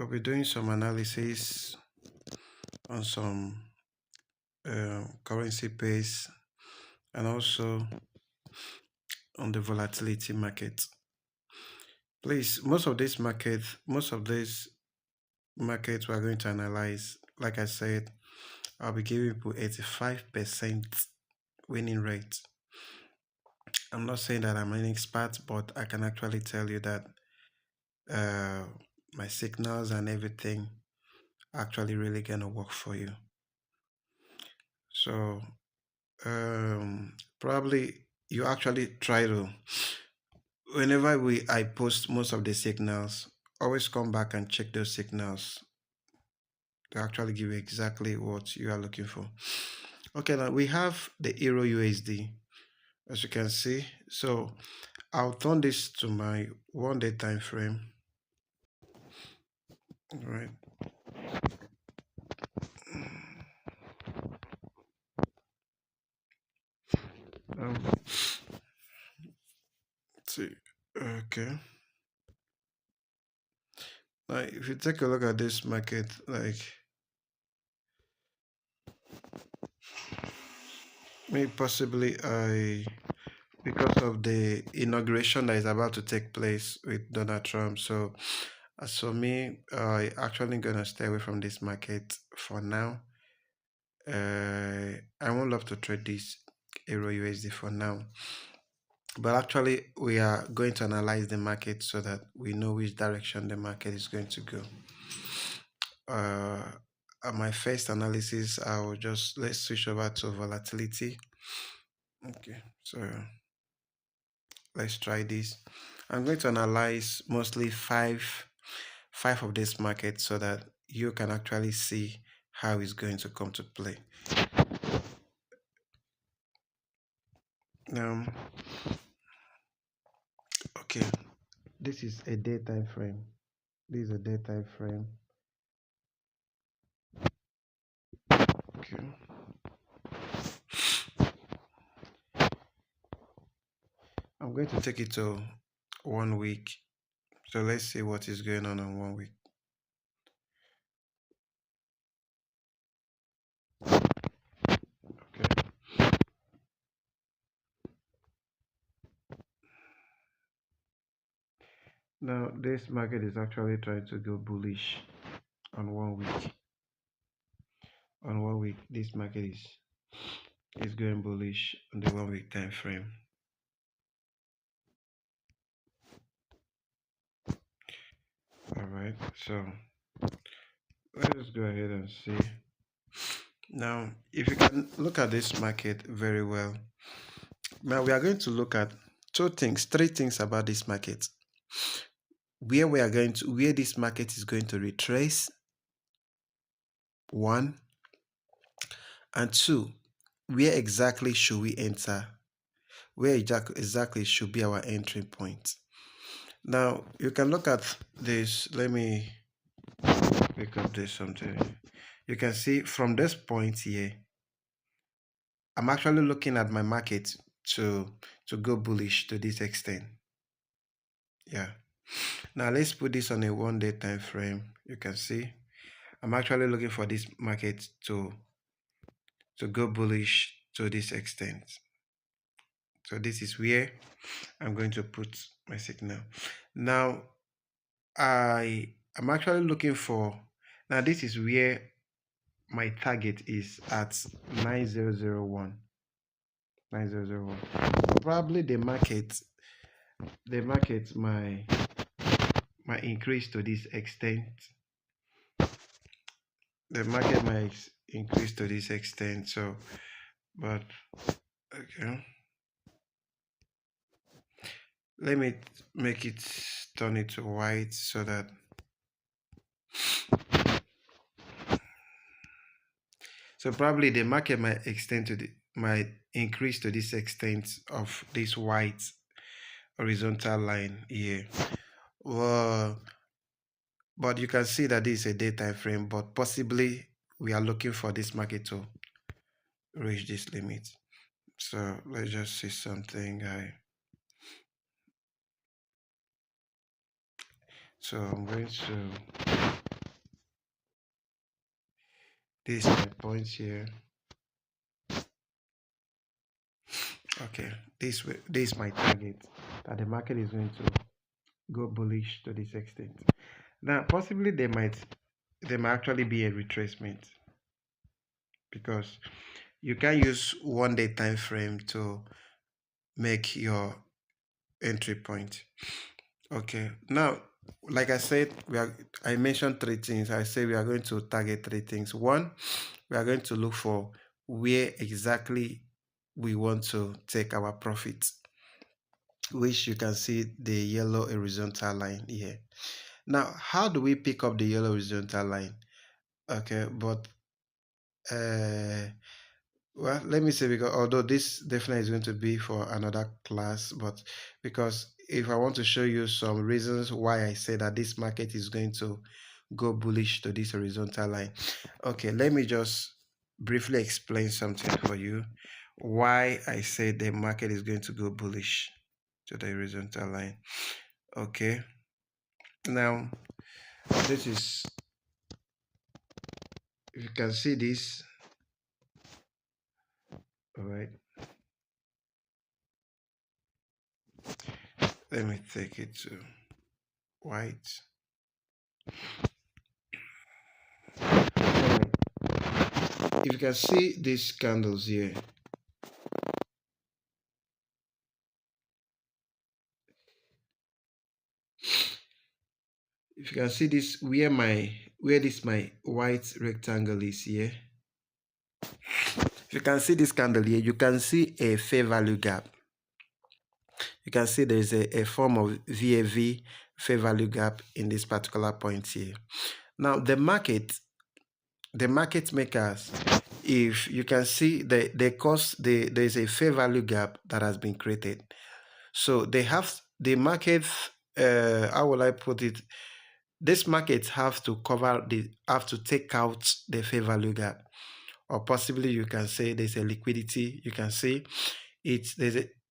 We'll be doing some analysis on some currency pairs and also on the volatility market. Please, most of these markets we are going to analyze. Like I said, I'll be giving people 85% winning rate. I'm not saying that I'm an expert, but I can actually tell you that my signals and everything actually really gonna work for you. So probably you actually try to, whenever I post most of the signals, always come back and check those signals to actually give you exactly what you are looking for. Okay, now we have the Euro USD, as you can see. So I'll turn this to my 1-day time frame. All right. Let's see. Okay. Now, if you take a look at this market, like maybe possibly because of the inauguration that is about to take place with Donald Trump. So as for me, I actually gonna stay away from this market for now. I won't love to trade this Euro USD for now. But actually, we are going to analyze the market so that we know which direction the market is going to go. My first analysis, let's switch over to volatility. Okay, so let's try this. I'm going to analyze mostly five of this market so that you can actually see how it's going to come to play. Okay, this is a day time frame. This is a day time frame. Okay. I'm going to take it to 1 week. So let's see what is going on 1 week. Okay. Now this market is actually trying to go bullish on 1 week. On 1 week, this market is going bullish on the 1 week time frame. All right, so let's go ahead and see. Now, if you can look at this market very well, now we are going to look at three things about this market. Where this market is going to retrace, 1, and 2, where exactly should we enter? Where exactly should be our entry point? Now, you can look at this. Let me pick up this something. You can see from this point here, I'm actually looking at my market to go bullish to this extent. Yeah. Now, let's put this on a 1-day time frame. You can see I'm actually looking for this market to go bullish to this extent. So this is where I'm going to put my signal. Now, I'm actually looking for, now this is where my target is at 9001. 9001. Probably the market might increase to this extent. The market might increase to this extent. So, but okay. Let me make it turn it to white so that probably the market might increase to this extent of this white horizontal line here. Well, but you can see that this is a day time frame, but possibly we are looking for this market to reach this limit. So let's just see something. So I'm going to This is my point here. Okay, this is my target that the market is going to go bullish to this extent. Now, possibly there might actually be a retracement because you can use 1 day time frame to make your entry point. Okay, now, like I said, I mentioned three things. I say we are going to target three things. One, we are going to look for where exactly we want to take our profits, which you can see the yellow horizontal line here. Now, how do we pick up the yellow horizontal line? Okay, but well, let me say, because although this definitely is going to be for another class, but because if I want to show you some reasons why I say that this market is going to go bullish to this horizontal line. Okay, let me just briefly explain something for you why I say the market is going to go bullish to the horizontal line. Okay, now this is, if you can see this, all right, let me take it to white. If you can see these candles here, if you can see this, where this my white rectangle is here, if you can see this candle here, you can see a fair value gap. You can see there's a form of VAV, fair value gap, in this particular point here. Now the market makers, if you can see there's a fair value gap that has been created. So the market, how will I put it? This market have to take out the fair value gap, or possibly you can say there's a liquidity. You can see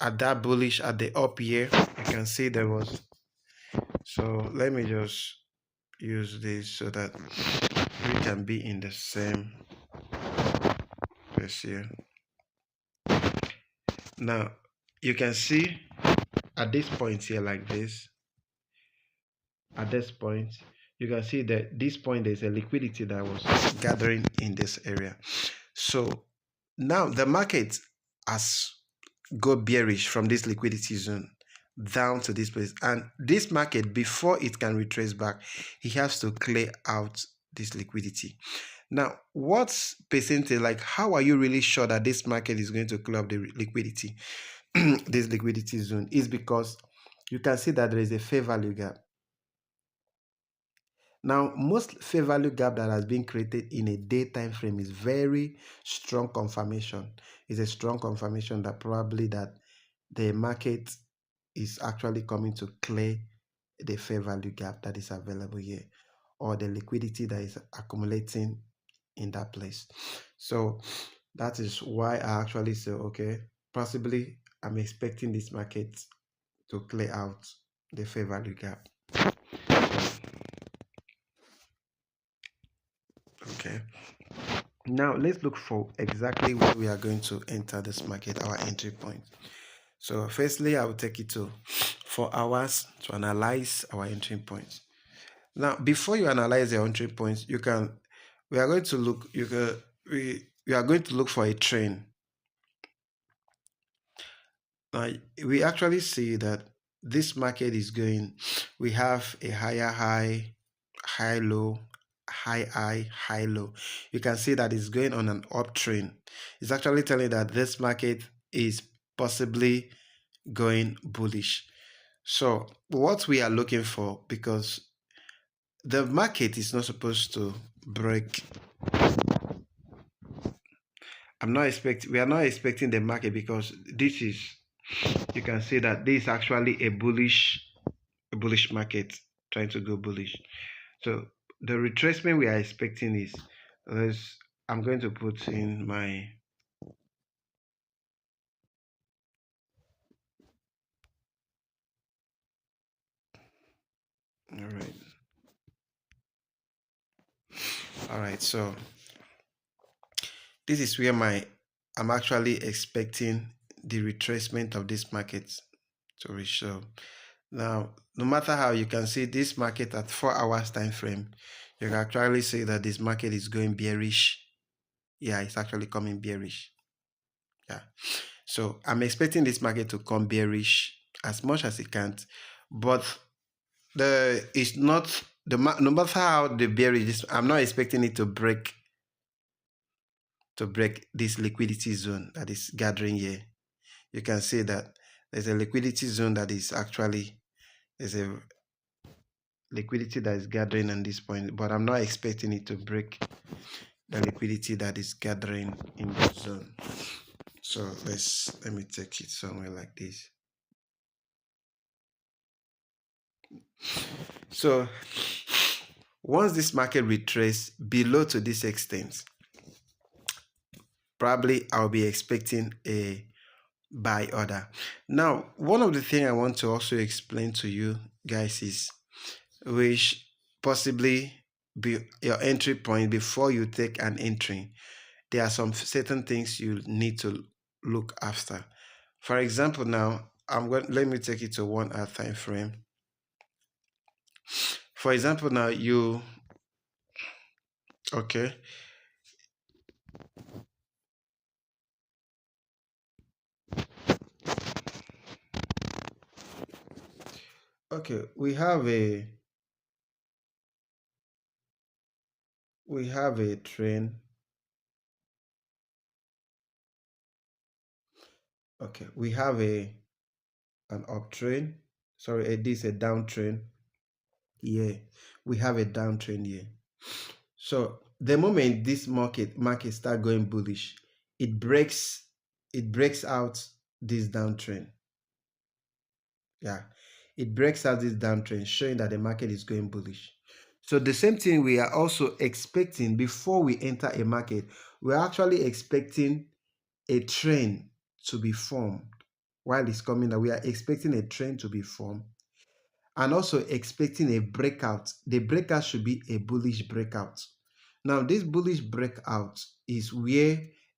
at that bullish at the up here, you can see there was. So let me just use this so that we can be in the same place here. Now you can see at this point here, like this, at this point, you can see that this point there's a liquidity that was gathering in this area. So now the market has go bearish from this liquidity zone down to this place, and this market, before it can retrace back, he has to clear out this liquidity. Now, what's percentage, like how are you really sure that this market is going to clear up the liquidity this liquidity zone? Is because you can see that there is a fair value gap. Now, most fair value gap that has been created in a day time frame is very strong confirmation. It's a strong confirmation that probably that the market is actually coming to clear the fair value gap that is available here, or the liquidity that is accumulating in that place. So that is why I actually say, okay, possibly I'm expecting this market to clear out the fair value gap. Okay. Now let's look for exactly where we are going to enter this market, our entry point. So firstly, I will take it to 4 hours to analyze our entry points. Now, before you analyze your entry points, we are going to look, we are going to look for a trend. Now, we actually see that this market is going, we have a higher high, high low, high low. You can see that it's going on an uptrend. It's actually telling that this market is possibly going bullish. So what we are looking for, because the market is not supposed to break. We are not expecting the market, because this is, you can see that this is actually a bullish market trying to go bullish. So the retracement we are expecting is, I'm going to put in my, all right, so this is where I'm actually expecting the retracement of this market to reshow. Now, no matter how, you can see this market at 4 hours time frame, you can actually see that this market is going bearish. Yeah, it's actually coming bearish. Yeah, so I'm expecting this market to come bearish as much as it can, but it's not no matter how the bearish is, I'm not expecting it to break this liquidity zone that is gathering here. You can see that there's a liquidity zone that is actually, there's a liquidity that is gathering on this point, but I'm not expecting it to break the liquidity that is gathering in this zone. So let me take it somewhere like this. So once this market retraces below to this extent, probably I'll be expecting a buy order. Now, one of the things I want to also explain to you guys is, which possibly be your entry point before you take an entry, there are some certain things you need to look after. For example, now let me take it to 1 hour time frame. For example, now okay, we have a trend. Okay, we have an uptrend. Sorry, this is a downtrend. Yeah, we have a downtrend here. So the moment this market start going bullish, it breaks out this downtrend. Yeah, it breaks out this downtrend, showing that the market is going bullish. So the same thing we are also expecting before we enter a market. We're actually expecting a trend to be formed while it's coming down. We are expecting a trend to be formed and also expecting a breakout. The breakout should be a bullish breakout. Now, this bullish breakout is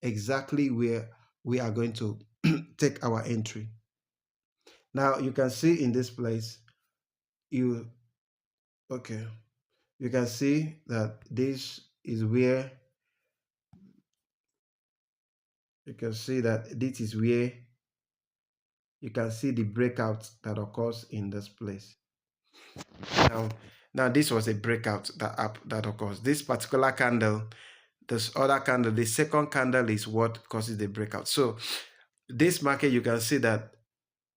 exactly where we are going to take our entry. Now, you can see in this place, you can see that this is where you can see the breakout that occurs in this place. Now this was a breakout that occurs. This particular candle, this other candle, the second candle is what causes the breakout. So this market, you can see that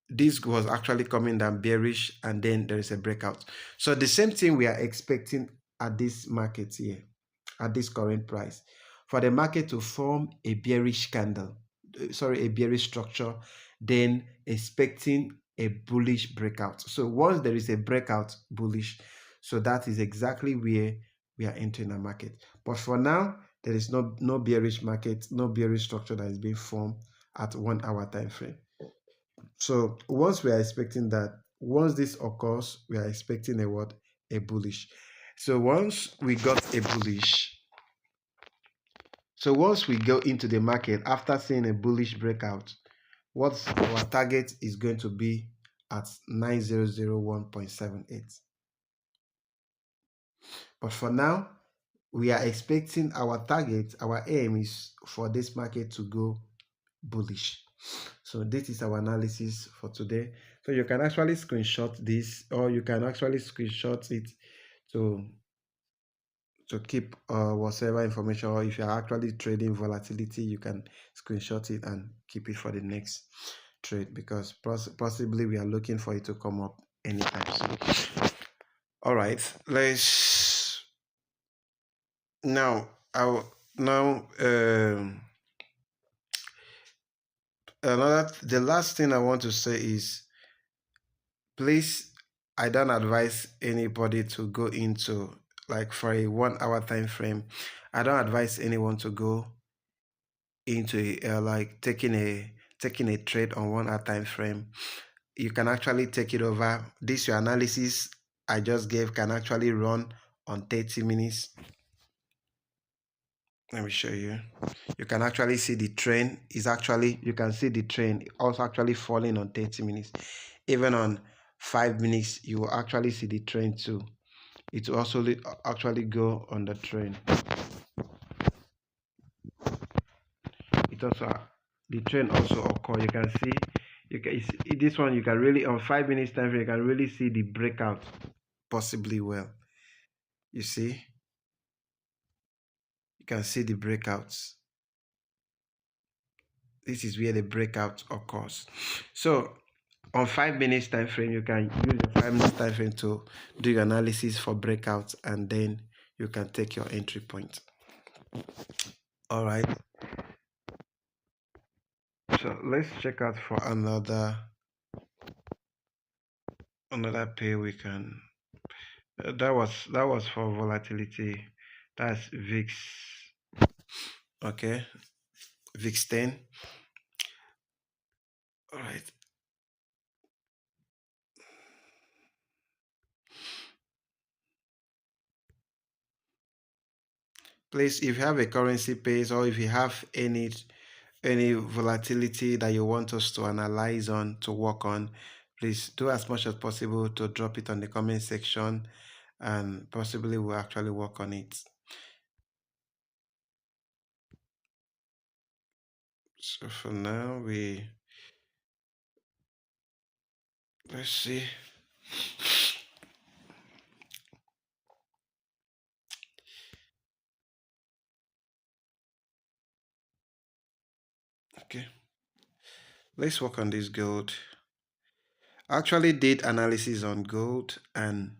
this was actually coming down bearish, and then there is a breakout. So the same thing we are expecting at this market here, at this current price, for the market to form a bearish candle, a bearish structure, then expecting a bullish breakout. So once there is a breakout bullish, so that is exactly where we are entering a market. But for now, there is no bearish market, no bearish structure that is being formed at 1 hour time frame. So once we are expecting that, once this occurs, we are expecting a what? A bullish. So once we got a bullish, so once we go into the market after seeing a bullish breakout, what our target is going to be at 9001.78. But for now, we are expecting our target, our aim is for this market to go bullish. So this is our analysis for today. So you can actually screenshot this, or you can actually screenshot it to keep whatever information, or if you're actually trading volatility, you can screenshot it and keep it for the next trade, because possibly we are looking for it to come up anytime soon. All right, let's now the last thing I want to say is, please, I don't advise anybody to go into, like, for a 1 hour time frame. I don't advise anyone to go into like taking a trade on 1 hour time frame. You can actually take it over. Your analysis I just gave can actually run on 30 minutes. Let me show you. You can actually see the trend is actually, you can see the trend also actually falling on 30 minutes. Even on 5 minutes, you will actually see the trend too. It will also actually go on the trend. It also, the trend also occur. You can see, this one you can really, on 5 minutes time frame, you can really see the breakout possibly well. You see, you can see the breakouts. This is where the breakout occurs. So on 5 minutes time frame, you can use the 5 minutes time frame to do your analysis for breakouts, and then you can take your entry point. All right. So let's check out for another pair we can. That was for volatility. That's VIX. Okay, VIX 10. All right. Please, if you have a currency page, or if you have any volatility that you want us to analyze on, to work on, please do as much as possible to drop it on the comment section, and possibly we'll actually work on it. So for now, let's see. Okay, let's work on this gold. I actually did analysis on gold, and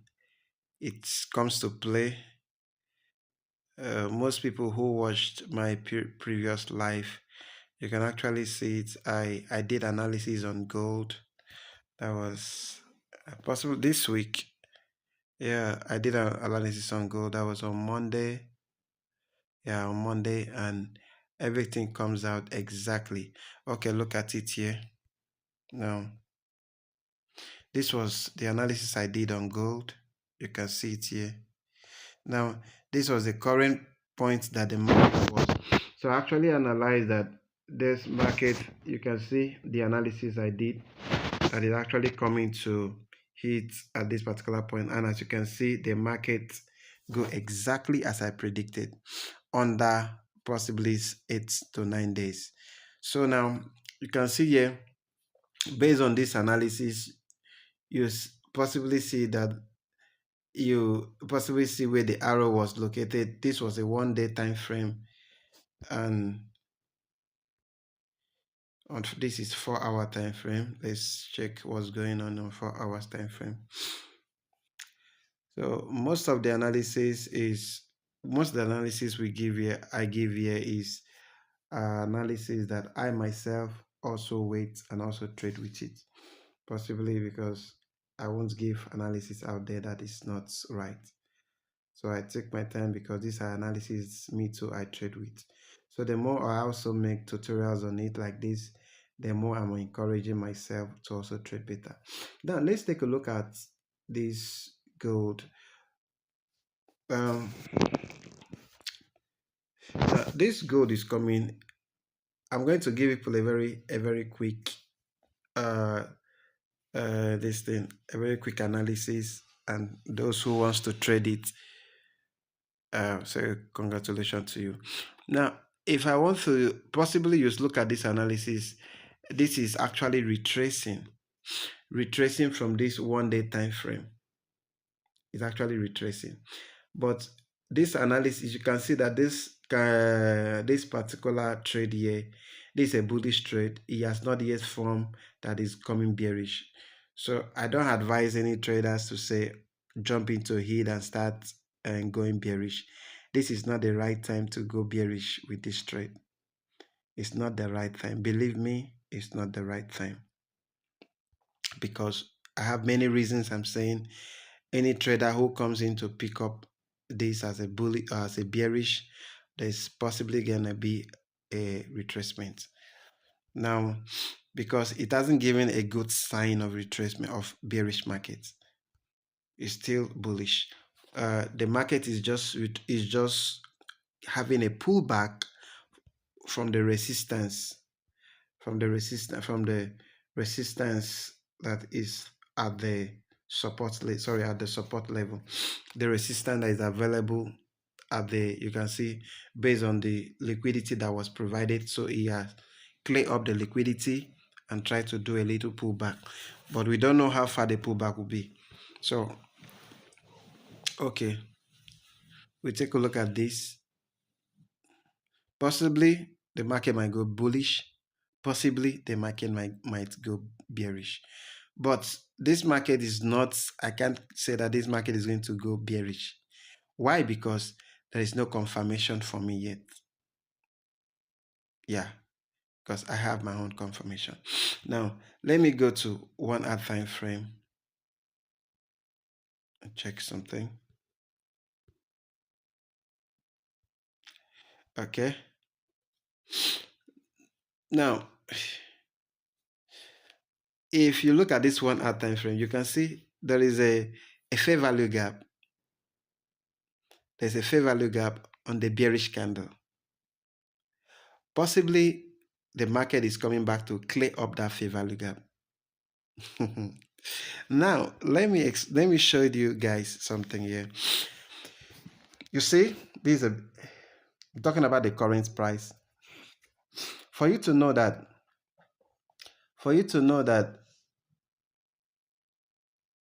it comes to play. Most people who watched my previous live, you can actually see it. I did analysis on gold. That was possible this week. Yeah, I did an analysis on gold. That was on Monday. Yeah, on Monday, and everything comes out exactly. Okay, look at it here. Now, this was the analysis I did on gold. You can see it here. Now, this was the current point that the market was. So I actually analyzed that this market, you can see the analysis I did, that is actually coming to hit at this particular point. And as you can see, the market go exactly as I predicted, under possibly 8 to 9 days. So now you can see here, based on this analysis, you possibly see that you possibly see where the arrow was located. This was a 1 day time frame, and on this is 4 hour time frame. Let's check what's going on 4 hours time frame. So most of the analysis we give here, I give here, is analysis that I myself also wait and also trade with it, possibly because I won't give analysis out there that is not right. So I take my time, because these are analysis me too I trade with. So the more I also make tutorials on it like this, the more I'm encouraging myself to also trade better. Now let's take a look at this gold. Now this gold is coming. I'm going to give people a very quick this thing, a very quick analysis, and those who wants to trade it, say congratulations to you. Now, if I want to possibly use look at this analysis, this is actually retracing from this 1 day time frame. It's actually retracing, but this analysis, you can see that this particular trade here, this is a bullish trade. It has not yet formed that is coming bearish. So I don't advise any traders to say jump into it and start and going bearish. This is not the right time to go bearish with this trade. It's not the right time. Believe me, it's not the right time, because I have many reasons. I'm saying any trader who comes in to pick up this as a bully, as a bearish, there's possibly gonna be a retracement. Now, because it hasn't given a good sign of retracement of bearish markets, it's still bullish. The market is just having a pullback from the resistance, from the resistance that is at the at the support level, the resistance that is available at the, you can see, based on the liquidity that was provided. So he has cleared up the liquidity and tried to do a little pullback, but we don't know how far the pullback will be. So okay, we take a look at this. Possibly the market might go bullish, possibly the market might go bearish. But this market is not, I can't say that this market is going to go bearish. Why? Because there is no confirmation for me yet. Yeah, because I have my own confirmation. Now, let me go to 1 hour time frame and check something. Okay. Now, if you look at this 1 hour time frame, you can see there is a fair value gap. There's a fair value gap on the bearish candle. Possibly the market is coming back to clear up that fair value gap. Now, let me show you guys something here. You see, this is I'm talking about the current price. For you to know that,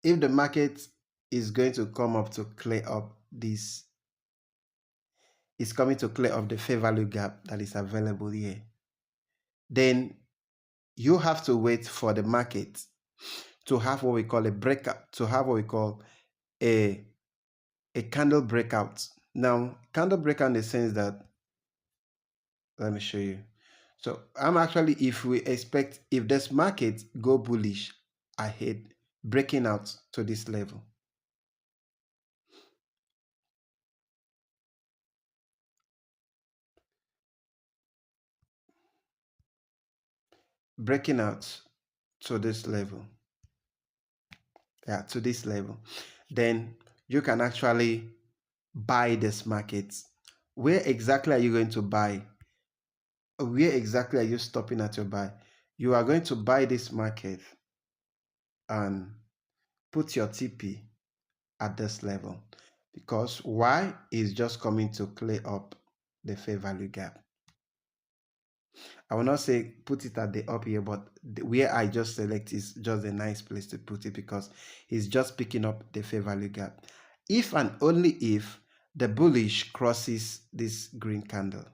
if the market is going to come up to clear up this, it's coming to clear up the fair value gap that is available here, then you have to wait for the market to have what we call a breakout, to have what we call a candle breakout. Now, candle breakout in the sense that, let me show you. So I'm actually, if we expect, if this market go bullish ahead, breaking out to this level, breaking out to this level, yeah, to this level, then you can actually buy this market. Where exactly are you going to buy? Where exactly are you stopping at your buy? You are going to buy this market and put your TP at this level, because Y is just coming to clear up the fair value gap. I will not say put it at the up here, but where I just select is just a nice place to put it, because it's just picking up the fair value gap. If and only if the bullish crosses this green candle.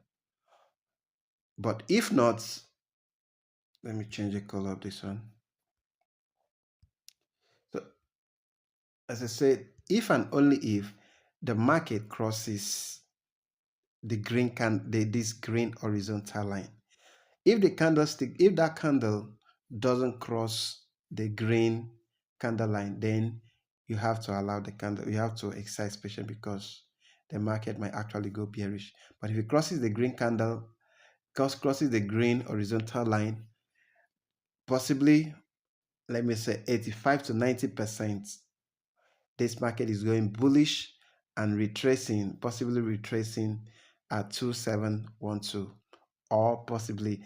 But if not, let me change the color of this one. So as I said, if and only if the market crosses the green this green horizontal line. If the candlestick, if that candle doesn't cross the green candle line, then you have to allow the candle, you have to exercise patience, because the market might actually go bearish. But if it crosses the green candle, crosses the green horizontal line, possibly, let me say 85 to 90%, this market is going bullish and retracing, possibly retracing at 2712, or possibly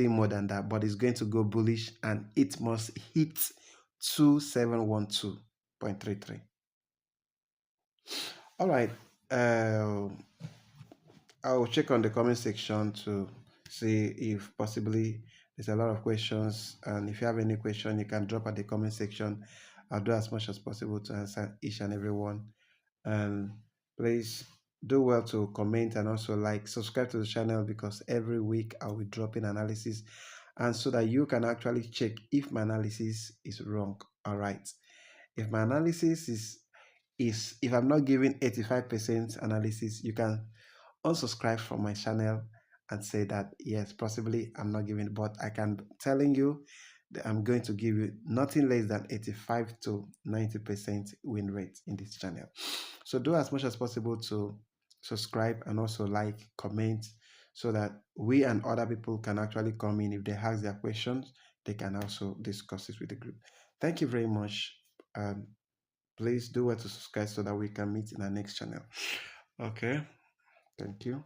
more than that, but it's going to go bullish and it must hit 2712.33. All right. I'll check on the comment section to see if possibly there's a lot of questions, and if you have any question, you can drop at the comment section. I'll do as much as possible to answer each and every one. And please do well to comment and also subscribe to the channel, because every week I'll be dropping analysis, and so that you can actually check if my analysis is wrong. All right, if my analysis is if I'm not giving 85% analysis, you can unsubscribe from my channel and say that yes, possibly I'm not giving, but I can telling you that I'm going to give you nothing less than 85 to 90% win rate in this channel. So do as much as possible to subscribe and also comment, so that we and other people can actually come in. If they ask their questions, they can also discuss it with the group. Thank you very much. Please do well to subscribe so that we can meet in our next channel. Okay. Thank you.